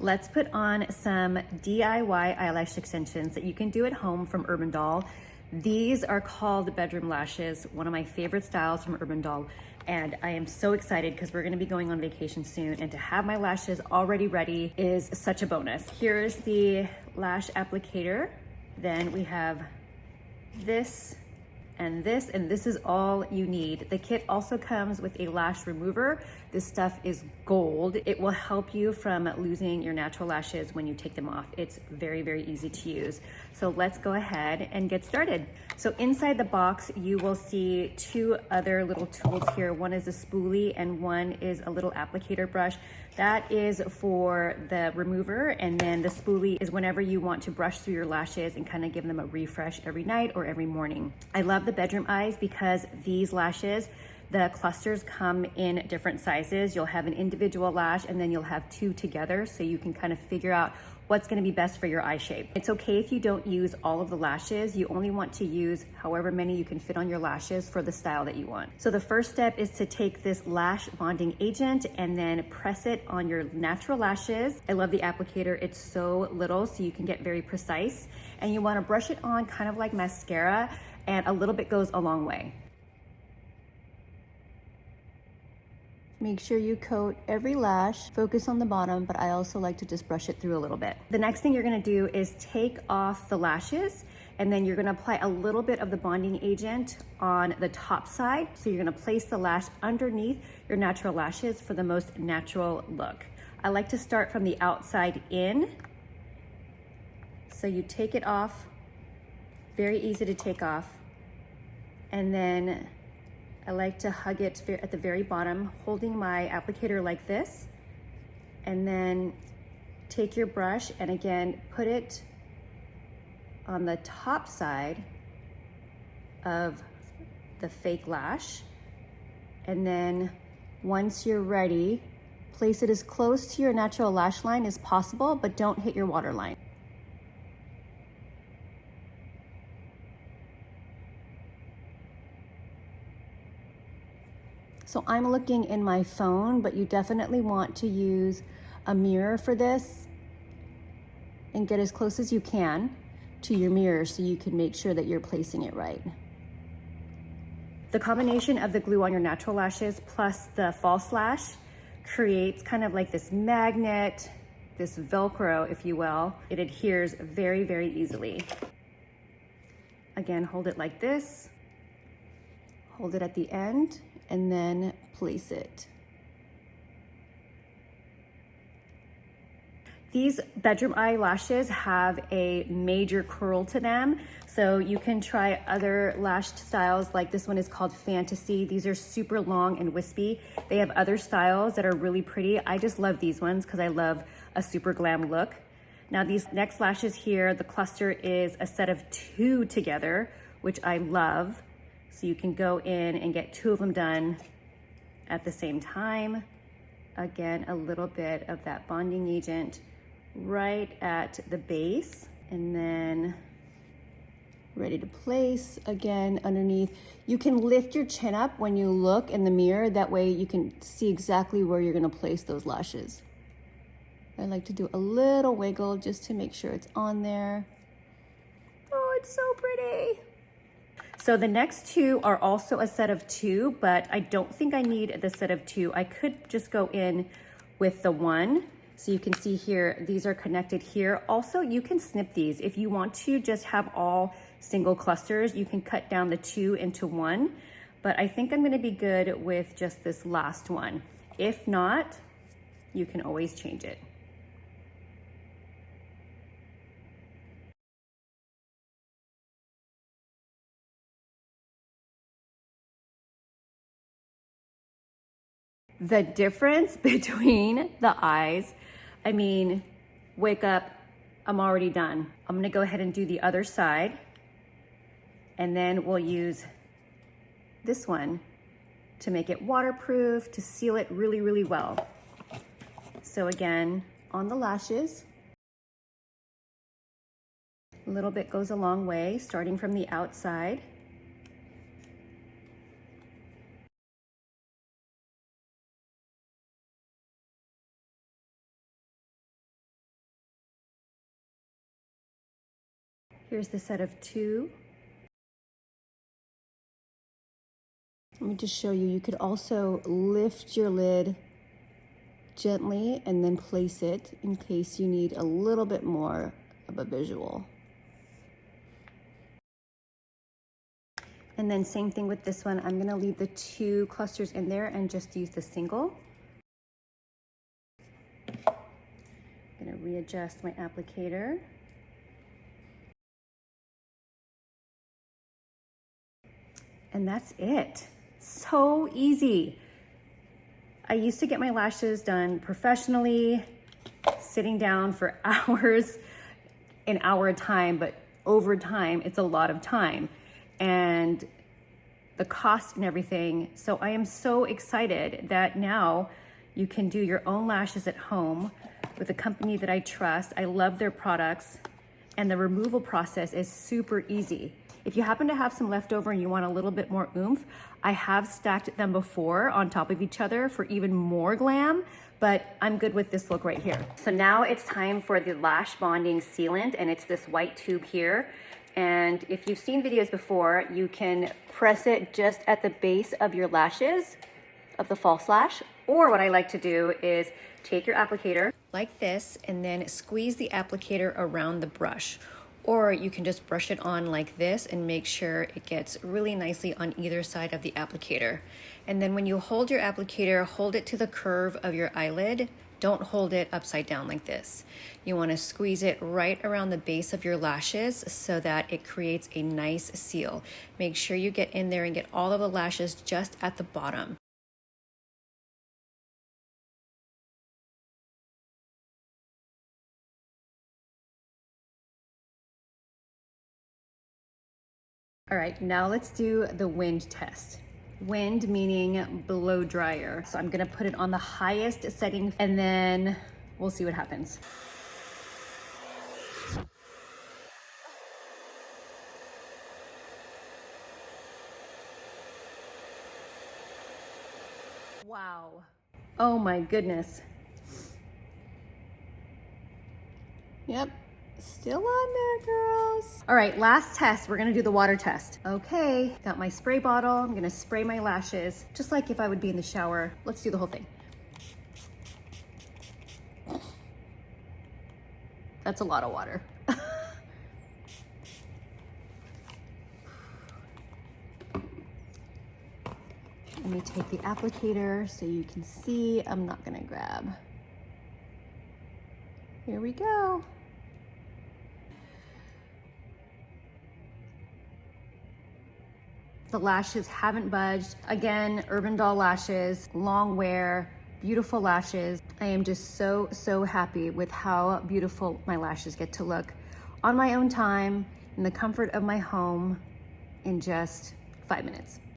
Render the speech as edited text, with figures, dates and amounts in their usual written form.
Let's put on some DIY eyelash extensions that you can do at home from Urban Doll. These are called bedroom lashes, one of my favorite styles from Urban Doll. And I am so excited because we're gonna be going on vacation soon, and to have my lashes already ready is such a bonus. Here's the lash applicator. Then we have this, and this is all you need. The kit also comes with a lash remover. This stuff is gold. It will help you from losing your natural lashes when you take them off. It's very, very easy to use. So let's go ahead and get started. So inside the box, you will see two other little tools here. One is a spoolie and one is a little applicator brush. That is for the remover, and then the spoolie is whenever you want to brush through your lashes and kind of give them a refresh every night or every morning. I love the bedroom eyes because these lashes, the clusters come in different sizes. You'll have an individual lash and then you'll have two together, so you can kind of figure out what's gonna be best for your eye shape. It's okay if you don't use all of the lashes. You only want to use however many you can fit on your lashes for the style that you want. So the first step is to take this lash bonding agent and then press it on your natural lashes. I love the applicator. It's so little, so you can get very precise. And you wanna brush it on kind of like mascara, and a little bit goes a long way. Make sure you coat every lash, focus on the bottom, but I also like to just brush it through a little bit. The next thing you're gonna do is take off the lashes, and then you're gonna apply a little bit of the bonding agent on the top side. So you're gonna place the lash underneath your natural lashes for the most natural look. I like to start from the outside in. So you take it off, very easy to take off, and then I like to hug it at the very bottom, holding my applicator like this, and then take your brush and again, put it on the top side of the fake lash. And then once you're ready, place it as close to your natural lash line as possible, but don't hit your waterline. So I'm looking in my phone, but you definitely want to use a mirror for this and get as close as you can to your mirror so you can make sure that you're placing it right. The combination of the glue on your natural lashes plus the false lash creates kind of like this magnet, this Velcro, if you will. It adheres very, very easily. Again, hold it like this, hold it at the end, and then place it. These bedroom eyelashes have a major curl to them, so you can try other lash styles. Like this one is called Fantasy. These are super long and wispy. They have other styles that are really pretty. I just love these ones because I love a super glam look. Now these next lashes here, the cluster is a set of two together, which I love. So you can go in and get two of them done at the same time. Again, a little bit of that bonding agent right at the base, and then ready to place again underneath. You can lift your chin up when you look in the mirror. That way you can see exactly where you're gonna place those lashes. I like to do a little wiggle just to make sure it's on there. Oh, it's so pretty. So the next two are also a set of two, but I don't think I need the set of two. I could just go in with the one. So you can see here, these are connected here. Also, you can snip these. If you want to just have all single clusters, you can cut down the two into one, but I think I'm gonna be good with just this last one. If not, you can always change it. The difference between the eyes, I mean, wake up, I'm already done. I'm gonna go ahead and do the other side, and then we'll use this one to make it waterproof, to seal it really, really well. So again, on the lashes, a little bit goes a long way, starting from the outside. Here's the set of 2. Let me just show you. You could also lift your lid gently and then place it in case you need a little bit more of a visual. And then same thing with this one. I'm gonna leave the 2 clusters in there and just use the single. I'm gonna readjust my applicator. And that's it. So easy. I used to get my lashes done professionally, sitting down for hours, an hour at a time, but over time, it's a lot of time. And the cost and everything. So I am so excited that now you can do your own lashes at home with a company that I trust. I love their products, and the removal process is super easy. If you happen to have some leftover and you want a little bit more oomph, I have stacked them before on top of each other for even more glam, but I'm good with this look right here. So now it's time for the lash bonding sealant, and it's this white tube here. And if you've seen videos before, you can press it just at the base of your lashes, of the false lash. Or what I like to do is take your applicator like this and then squeeze the applicator around the brush. Or you can just brush it on like this and make sure it gets really nicely on either side of the applicator. And then when you hold your applicator, hold it to the curve of your eyelid. Don't hold it upside down like this. You want to squeeze it right around the base of your lashes so that it creates a nice seal. Make sure you get in there and get all of the lashes just at the bottom. All right, now let's do the wind test. Wind meaning blow dryer. So I'm gonna put it on the highest setting and then we'll see what happens. Wow. Oh my goodness. Yep. Still on there, girls. All right, last test. We're gonna do the water test. Okay, got my spray bottle. I'm gonna spray my lashes, just like if I would be in the shower. Let's do the whole thing. That's a lot of water. Let me take the applicator so you can see. I'm not gonna grab. Here we go. The lashes haven't budged. Again, Urban Doll lashes, long wear, beautiful lashes. I am just so happy with how beautiful my lashes get to look on my own time, in the comfort of my home, in just 5 minutes.